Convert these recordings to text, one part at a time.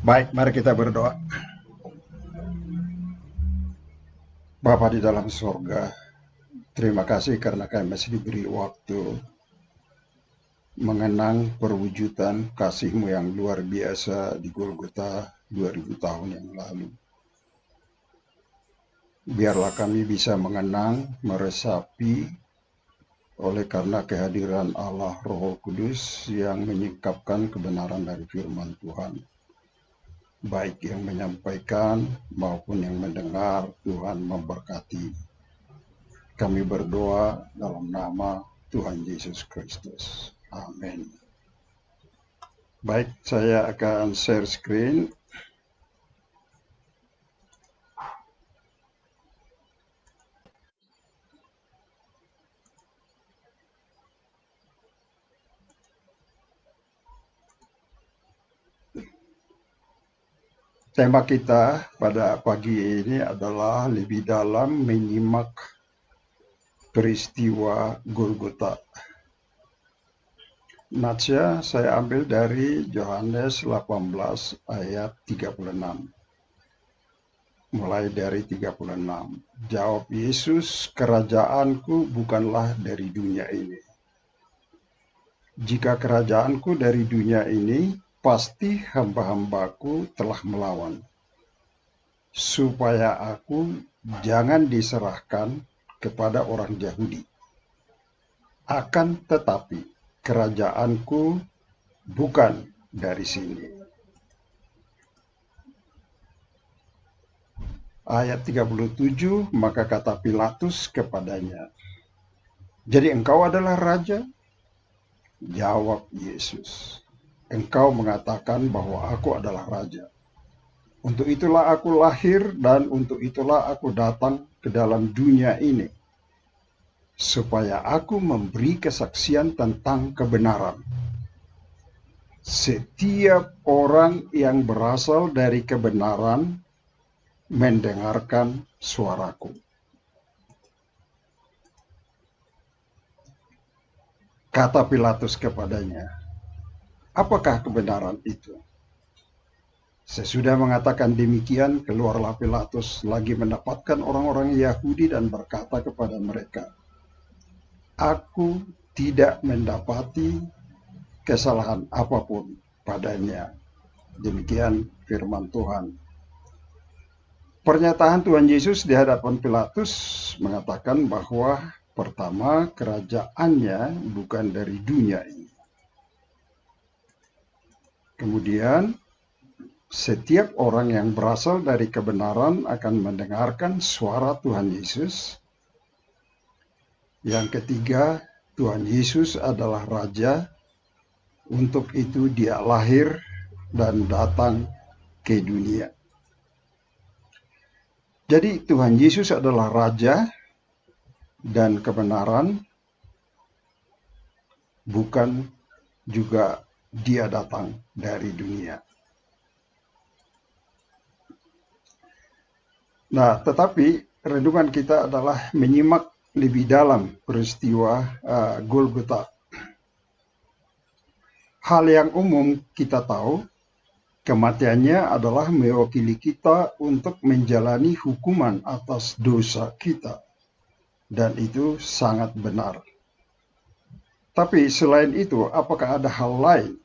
Baik, mari kita berdoa. Bapa di dalam surga, terima kasih karena kami masih diberi waktu mengenang perwujudan kasih-Mu yang luar biasa di Golgota 2000 tahun yang lalu. Biarlah kami bisa mengenang, meresapi oleh karena kehadiran Allah Roh Kudus yang menyingkapkan kebenaran dari firman Tuhan. Baik yang menyampaikan maupun yang mendengar, Tuhan memberkati. Kami berdoa dalam nama Tuhan Yesus Kristus. Amin. Baik, saya akan share screen. Tema kita pada pagi ini adalah lebih dalam menyimak peristiwa Golgota. Natsnya saya ambil dari Yohanes 18 ayat 36. Mulai dari 36. Jawab Yesus, kerajaanku bukanlah dari dunia ini. Jika kerajaanku dari dunia ini, pasti hamba-hambaku telah melawan, supaya aku jangan diserahkan kepada orang Yahudi. Akan tetapi, kerajaanku bukan dari sini. Ayat 37, maka kata Pilatus kepadanya, jadi engkau adalah raja? Jawab Yesus, engkau mengatakan bahwa aku adalah raja. Untuk itulah aku lahir dan untuk itulah aku datang ke dalam dunia ini, supaya aku memberi kesaksian tentang kebenaran. Setiap orang yang berasal dari kebenaran mendengarkan suaraku. Kata Pilatus kepadanya, apakah kebenaran itu? Sesudah mengatakan demikian, keluarlah Pilatus lagi mendapatkan orang-orang Yahudi dan berkata kepada mereka, aku tidak mendapati kesalahan apapun padanya. Demikian firman Tuhan. Pernyataan Tuhan Yesus di hadapan Pilatus mengatakan bahwa pertama, kerajaannya bukan dari dunia ini. Kemudian, setiap orang yang berasal dari kebenaran akan mendengarkan suara Tuhan Yesus. Yang ketiga, Tuhan Yesus adalah Raja. Untuk itu dia lahir dan datang ke dunia. Jadi Tuhan Yesus adalah Raja dan kebenaran, bukan juga dia datang dari dunia. Nah, tetapi renungan kita adalah menyimak lebih dalam peristiwa Golgota. Hal yang umum kita tahu, kematiannya adalah mewakili kita untuk menjalani hukuman atas dosa kita. Dan itu sangat benar. Tapi selain itu, apakah ada hal lain?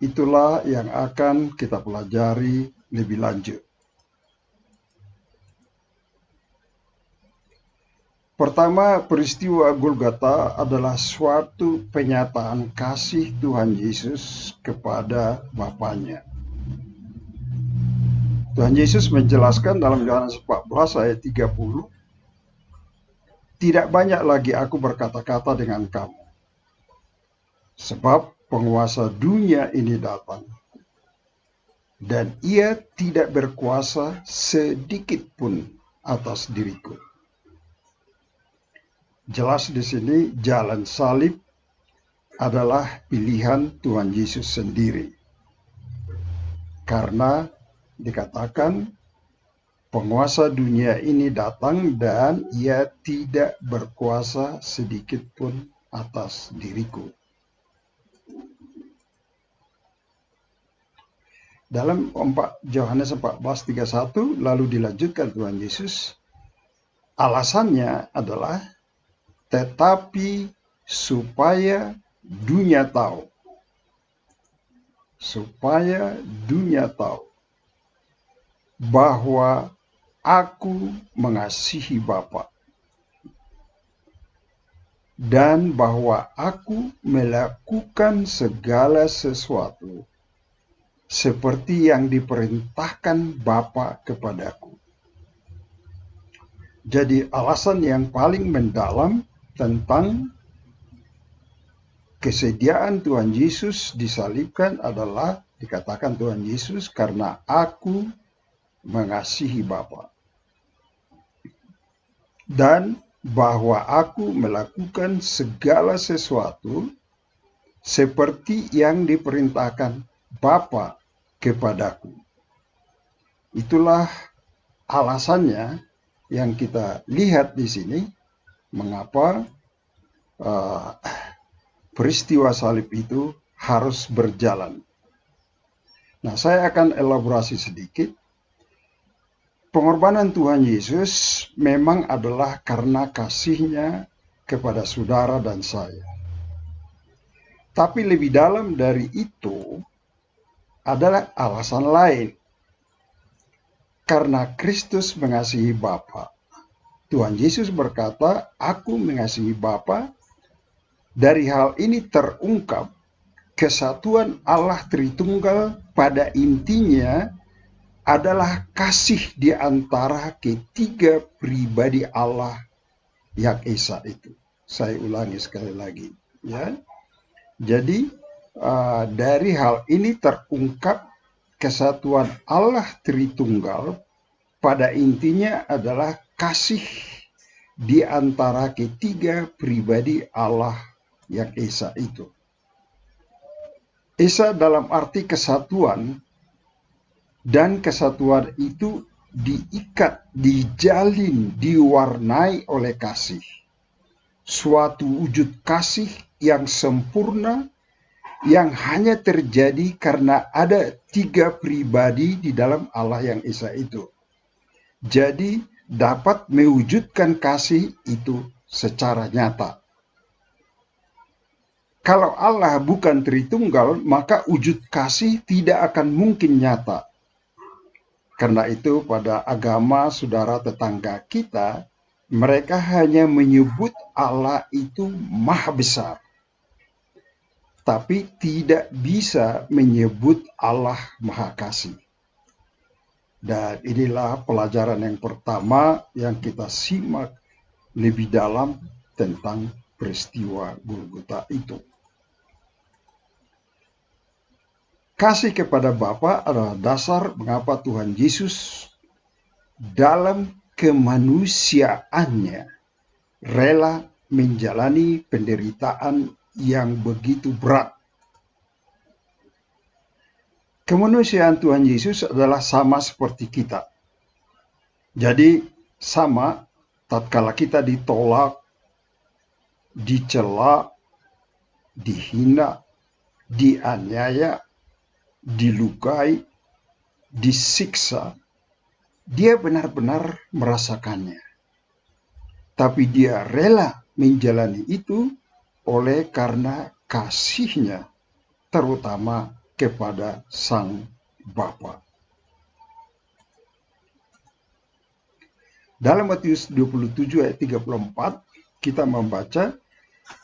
Itulah yang akan kita pelajari lebih lanjut. Pertama, peristiwa Golgota adalah suatu penyataan kasih Tuhan Yesus kepada Bapaknya. Tuhan Yesus menjelaskan dalam Yohanes 14 ayat 30, tidak banyak lagi aku berkata-kata dengan kamu, sebab penguasa dunia ini datang, dan ia tidak berkuasa sedikit pun atas diriku. Jelas di sini jalan salib adalah pilihan Tuhan Yesus sendiri. Karena dikatakan penguasa dunia ini datang dan ia tidak berkuasa sedikit pun atas diriku. Dalam Yohanes 14:31 lalu dilanjutkan Tuhan Yesus, alasannya adalah tetapi supaya dunia tahu bahwa aku mengasihi Bapa dan bahwa aku melakukan segala sesuatu seperti yang diperintahkan Bapa kepadaku. Jadi alasan yang paling mendalam tentang kesediaan Tuhan Yesus disalibkan adalah dikatakan Tuhan Yesus karena aku mengasihi Bapa dan bahwa aku melakukan segala sesuatu seperti yang diperintahkan Bapa kepadaku. Itulah alasannya yang kita lihat di sini mengapa peristiwa salib itu harus berjalan. Nah, saya akan elaborasi sedikit. Pengorbanan Tuhan Yesus memang adalah karena kasih-Nya kepada saudara dan saya. Tapi lebih dalam dari itu adalah alasan lain. Karena Kristus mengasihi Bapa. Tuhan Yesus berkata, aku mengasihi Bapa. Dari hal ini terungkap kesatuan Allah Tritunggal pada intinya adalah kasih di antara ketiga pribadi Allah yang esa itu. Saya ulangi sekali lagi, ya. Jadi dari hal ini terungkap kesatuan Allah Tritunggal pada intinya adalah kasih di antara ketiga pribadi Allah yang esa itu. Esa dalam arti kesatuan, dan kesatuan itu diikat, dijalin, diwarnai oleh kasih. Suatu wujud kasih yang sempurna yang hanya terjadi karena ada tiga pribadi di dalam Allah yang esa itu. Jadi dapat mewujudkan kasih itu secara nyata. Kalau Allah bukan Tritunggal, maka wujud kasih tidak akan mungkin nyata. Karena itu pada agama saudara tetangga kita, mereka hanya menyebut Allah itu Maha Besar. Tapi tidak bisa menyebut Allah Maha Kasih. Dan inilah pelajaran yang pertama yang kita simak lebih dalam tentang peristiwa Golgota itu. Kasih kepada Bapa adalah dasar mengapa Tuhan Yesus dalam kemanusiaannya rela menjalani penderitaan yang begitu berat. Kemanusiaan Tuhan Yesus adalah sama seperti kita. Jadi sama tatkala kita ditolak, dicela, dihina, dianiaya, dilukai, disiksa, dia benar-benar merasakannya. Tapi dia rela menjalani itu oleh karena kasih-Nya, terutama kepada Sang Bapa. Dalam Matius 27 ayat 34, kita membaca,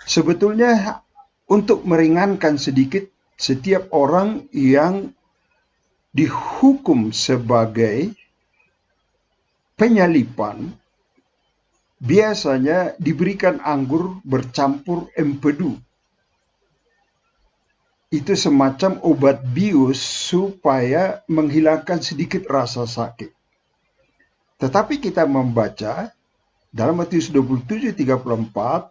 sebetulnya untuk meringankan sedikit setiap orang yang dihukum sebagai penyalipan, biasanya diberikan anggur bercampur empedu. Itu semacam obat bius supaya menghilangkan sedikit rasa sakit. Tetapi kita membaca dalam Matius 27:34,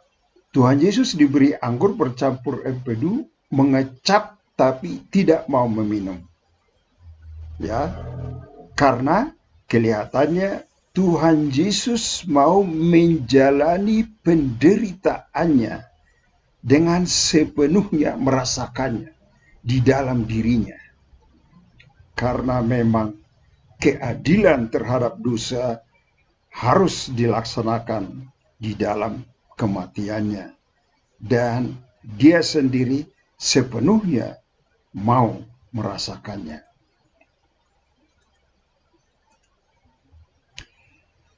Tuhan Yesus diberi anggur bercampur empedu, mengecap tapi tidak mau meminum. Ya, karena kelihatannya Tuhan Yesus mau menjalani penderitaannya dengan sepenuhnya merasakannya di dalam dirinya. karena memang keadilan terhadap dosa harus dilaksanakan di dalam kematiannya. Dan dia sendiri sepenuhnya mau merasakannya.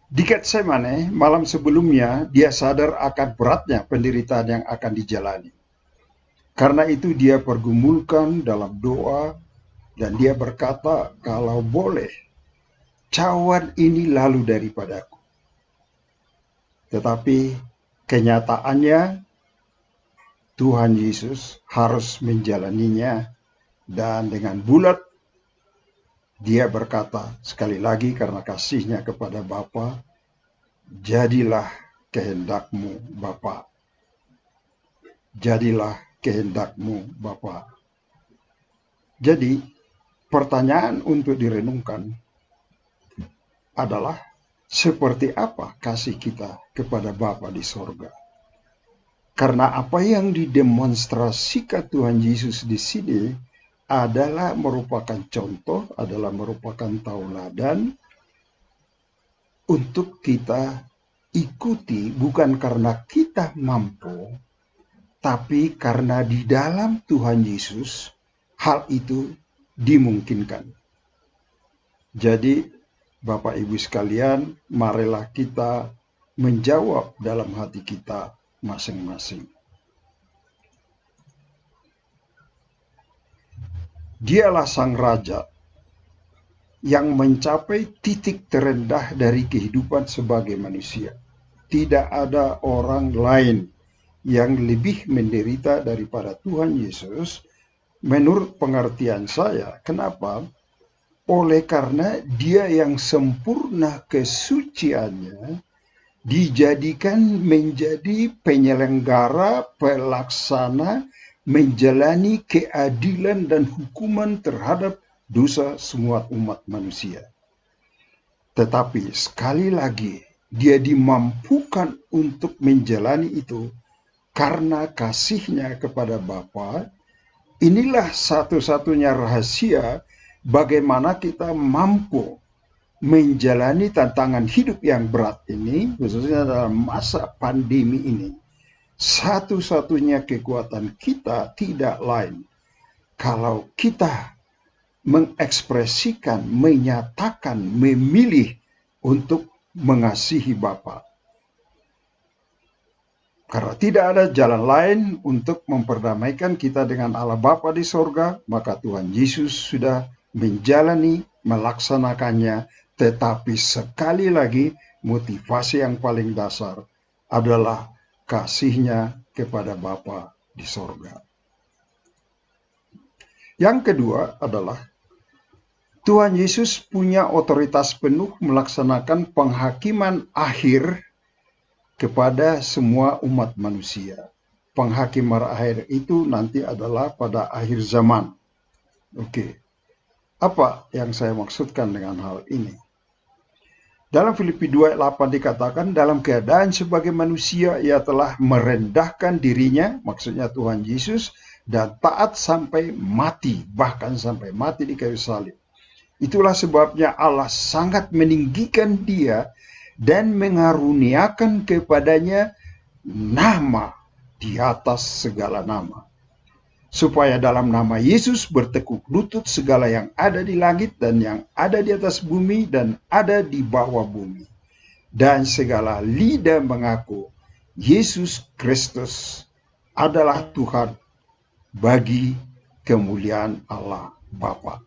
Di Getsemane, malam sebelumnya, dia sadar akan beratnya penderitaan yang akan dijalani. Karena itu dia pergumulkan dalam doa, dan dia berkata, kalau boleh, cawan ini lalu daripadaku. Tetapi kenyataannya, Tuhan Yesus harus menjalaninya, dan dengan bulat dia berkata sekali lagi karena kasihnya kepada Bapa, jadilah kehendakmu Bapa. Jadilah kehendakmu Bapa. Jadi pertanyaan untuk direnungkan adalah seperti apa kasih kita kepada Bapa di sorga. Karena apa yang didemonstrasikan Tuhan Yesus di sini adalah merupakan contoh, adalah merupakan tauladan untuk kita ikuti, bukan karena kita mampu, tapi karena di dalam Tuhan Yesus hal itu dimungkinkan. Jadi Bapak Ibu sekalian, marilah kita menjawab dalam hati kita masing-masing. Dialah sang raja yang mencapai titik terendah dari kehidupan sebagai manusia. Tidak ada orang lain yang lebih menderita daripada Tuhan Yesus menurut pengertian saya. Kenapa? Oleh karena dia yang sempurna kesuciannya dijadikan menjadi penyelenggara, pelaksana, menjalani keadilan dan hukuman terhadap dosa semua umat manusia. Tetapi sekali lagi, dia dimampukan untuk menjalani itu karena kasihnya kepada Bapa. Inilah satu-satunya rahasia bagaimana kita mampu menjalani tantangan hidup yang berat ini, khususnya dalam masa pandemi ini. Satu-satunya kekuatan kita tidak lain kalau kita mengekspresikan, menyatakan, memilih untuk mengasihi Bapa. Karena tidak ada jalan lain untuk memperdamaikan kita dengan Allah Bapa di sorga, maka Tuhan Yesus sudah menjalani, melaksanakannya, tetapi sekali lagi motivasi yang paling dasar adalah kasihnya kepada Bapa di sorga. Yang kedua adalah Tuhan Yesus punya otoritas penuh melaksanakan penghakiman akhir kepada semua umat manusia. Penghakiman akhir itu nanti adalah pada akhir zaman. Oke. Apa yang saya maksudkan dengan hal ini? Dalam Filipi 2:8 dikatakan, dalam keadaan sebagai manusia ia telah merendahkan dirinya, maksudnya Tuhan Yesus, dan taat sampai mati, bahkan sampai mati di kayu salib. Itulah sebabnya Allah sangat meninggikan dia dan mengaruniakan kepadanya nama di atas segala nama. Supaya dalam nama Yesus bertekuk lutut segala yang ada di langit dan yang ada di atas bumi dan ada di bawah bumi. Dan segala lidah mengaku Yesus Kristus adalah Tuhan bagi kemuliaan Allah Bapa.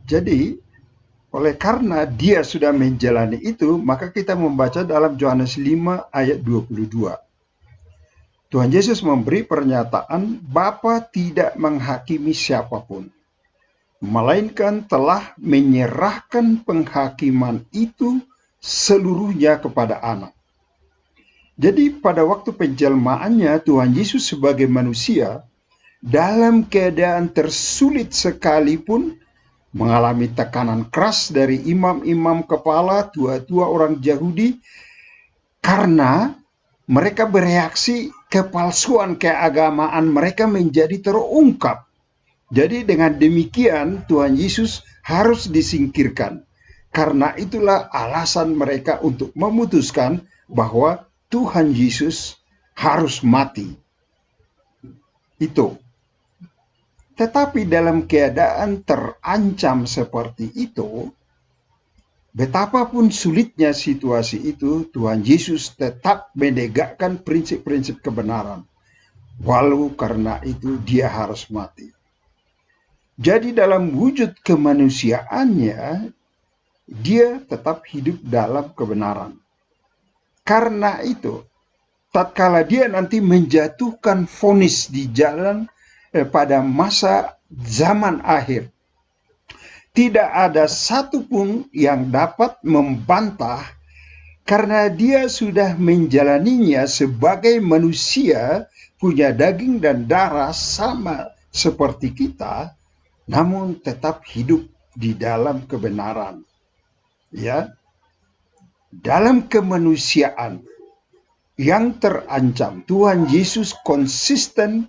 Jadi, oleh karena dia sudah menjalani itu, maka kita membaca dalam Yohanes 5 ayat 22. Tuhan Yesus memberi pernyataan, Bapa tidak menghakimi siapapun, melainkan telah menyerahkan penghakiman itu seluruhnya kepada Anak. Jadi pada waktu penjelmaannya Tuhan Yesus sebagai manusia, dalam keadaan tersulit sekalipun, mengalami tekanan keras dari imam-imam kepala, tua-tua orang Yahudi, karena mereka bereaksi kepalsuan keagamaan mereka menjadi terungkap. Jadi dengan demikian Tuhan Yesus harus disingkirkan. Karena itulah alasan mereka untuk memutuskan bahwa Tuhan Yesus harus mati. Itu. Tetapi dalam keadaan terancam seperti itu, betapapun sulitnya situasi itu, Tuhan Yesus tetap menegakkan prinsip-prinsip kebenaran. Walau karena itu dia harus mati. Jadi dalam wujud kemanusiaannya, dia tetap hidup dalam kebenaran. Karena itu, tatkala dia nanti menjatuhkan vonis di jalan pada masa zaman akhir, tidak ada satupun yang dapat membantah karena dia sudah menjalaninya sebagai manusia, punya daging dan darah sama seperti kita, namun tetap hidup di dalam kebenaran. Ya, dalam kemanusiaan yang terancam, Tuhan Yesus konsisten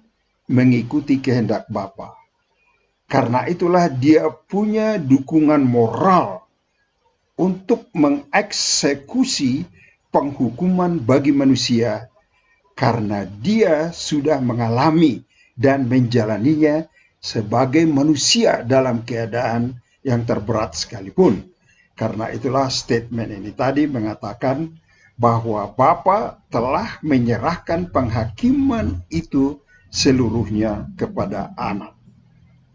mengikuti kehendak Bapa. Karena itulah dia punya dukungan moral untuk mengeksekusi penghukuman bagi manusia, karena dia sudah mengalami dan menjalaninya sebagai manusia dalam keadaan yang terberat sekalipun. Karena itulah statement ini tadi mengatakan bahwa Bapa telah menyerahkan penghakiman itu seluruhnya kepada anak.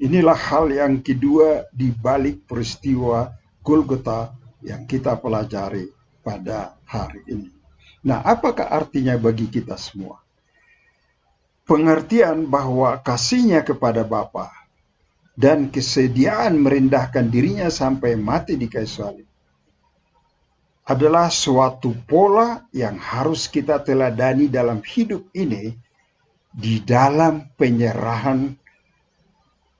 Inilah hal yang kedua di balik peristiwa Golgota yang kita pelajari pada hari ini. Nah, apakah artinya bagi kita semua? Pengertian bahwa kasihnya kepada Bapa dan kesediaan merendahkan dirinya sampai mati di kayu salib adalah suatu pola yang harus kita teladani dalam hidup ini di dalam penyerahan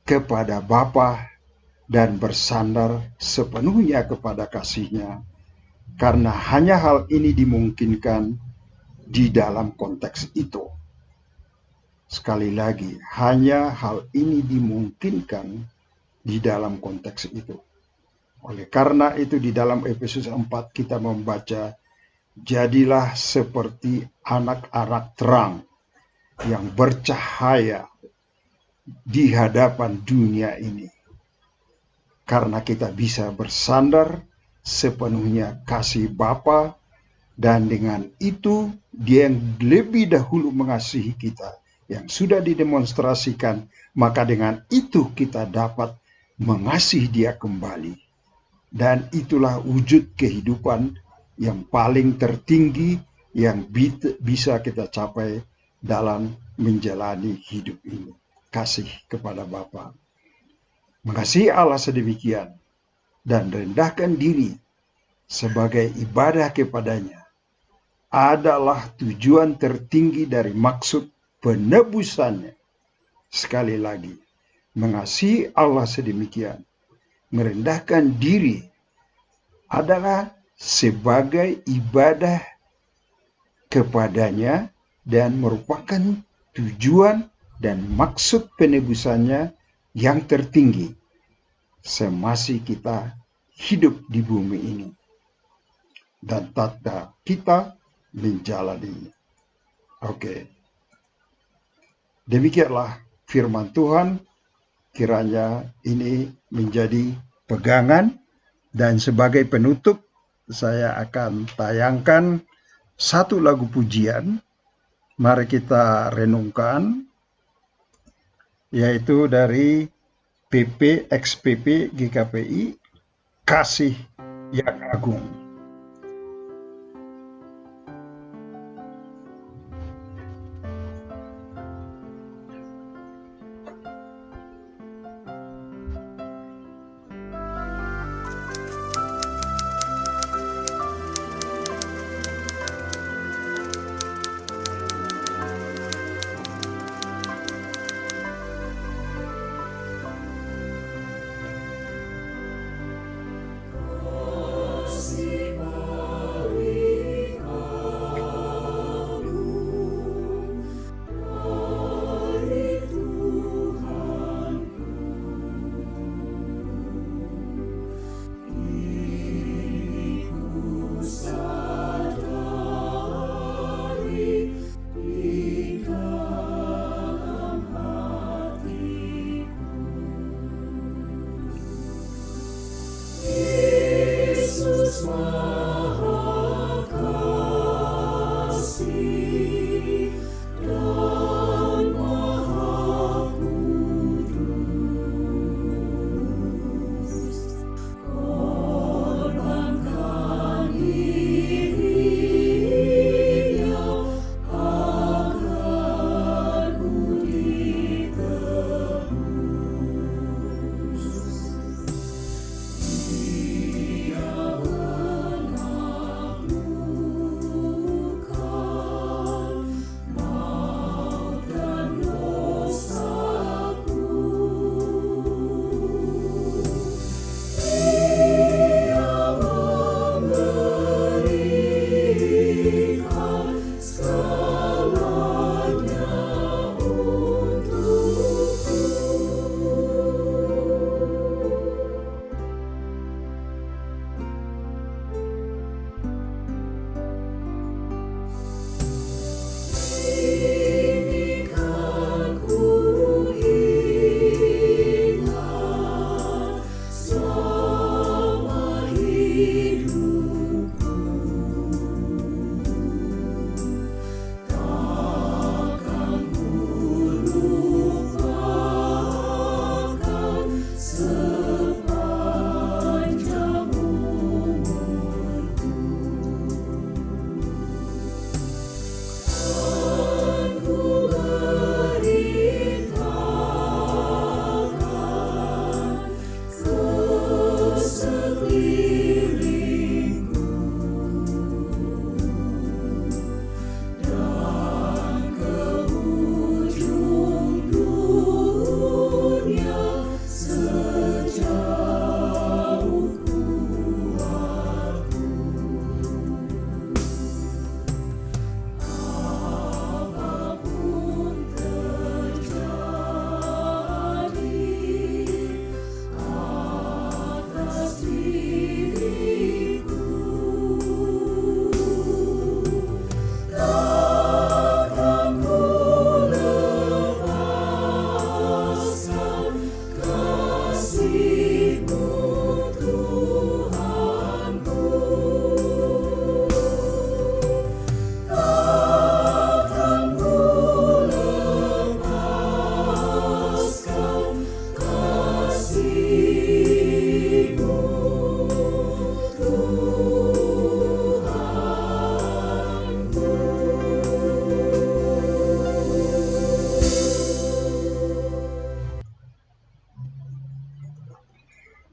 kepada Bapa dan bersandar sepenuhnya kepada kasih-Nya. Karena hanya hal ini dimungkinkan di dalam konteks itu. Sekali lagi, hanya hal ini dimungkinkan di dalam konteks itu. Oleh karena itu di dalam Efesus 4 kita membaca, jadilah seperti anak-anak terang yang bercahaya di hadapan dunia ini. Karena kita bisa bersandar sepenuhnya kasih Bapa, dan dengan itu dia yang lebih dahulu mengasihi kita, yang sudah didemonstrasikan, maka dengan itu kita dapat mengasihi dia kembali. Dan itulah wujud kehidupan yang paling tertinggi yang bisa kita capai dalam menjalani hidup ini. Kasih kepada Bapa. Mengasihi Allah sedemikian dan rendahkan diri sebagai ibadah kepadanya adalah tujuan tertinggi dari maksud penebusannya. Sekali lagi, mengasihi Allah sedemikian, merendahkan diri adalah sebagai ibadah kepadanya dan merupakan tujuan dan maksud penebusannya yang tertinggi semasa kita hidup di bumi ini dan tatkala kita menjalaninya. Oke. Demikianlah firman Tuhan, kiranya ini menjadi pegangan, dan sebagai penutup saya akan tayangkan satu lagu pujian. Mari kita renungkan, yaitu dari PP XPP GKPI, Kasih yang Agung. Kasih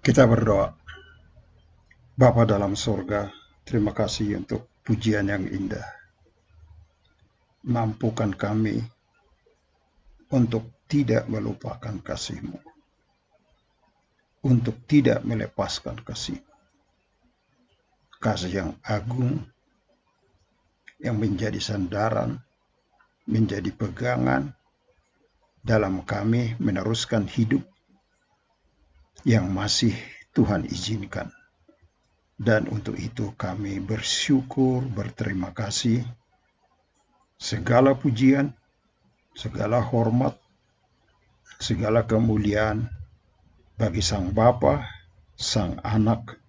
Kita berdoa. Bapa dalam sorga, terima kasih untuk pujian yang indah. Mampukan kami untuk tidak melupakan kasih-Mu, untuk tidak melepaskan kasih yang agung, yang menjadi sandaran, menjadi pegangan dalam kami meneruskan hidup yang masih Tuhan izinkan. Dan untuk itu kami bersyukur, berterima kasih. Segala pujian, segala hormat, segala kemuliaan bagi Sang Bapa, Sang Anak,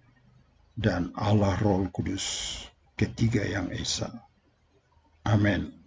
dan Allah Roh Kudus, ketiga yang esa. Amin.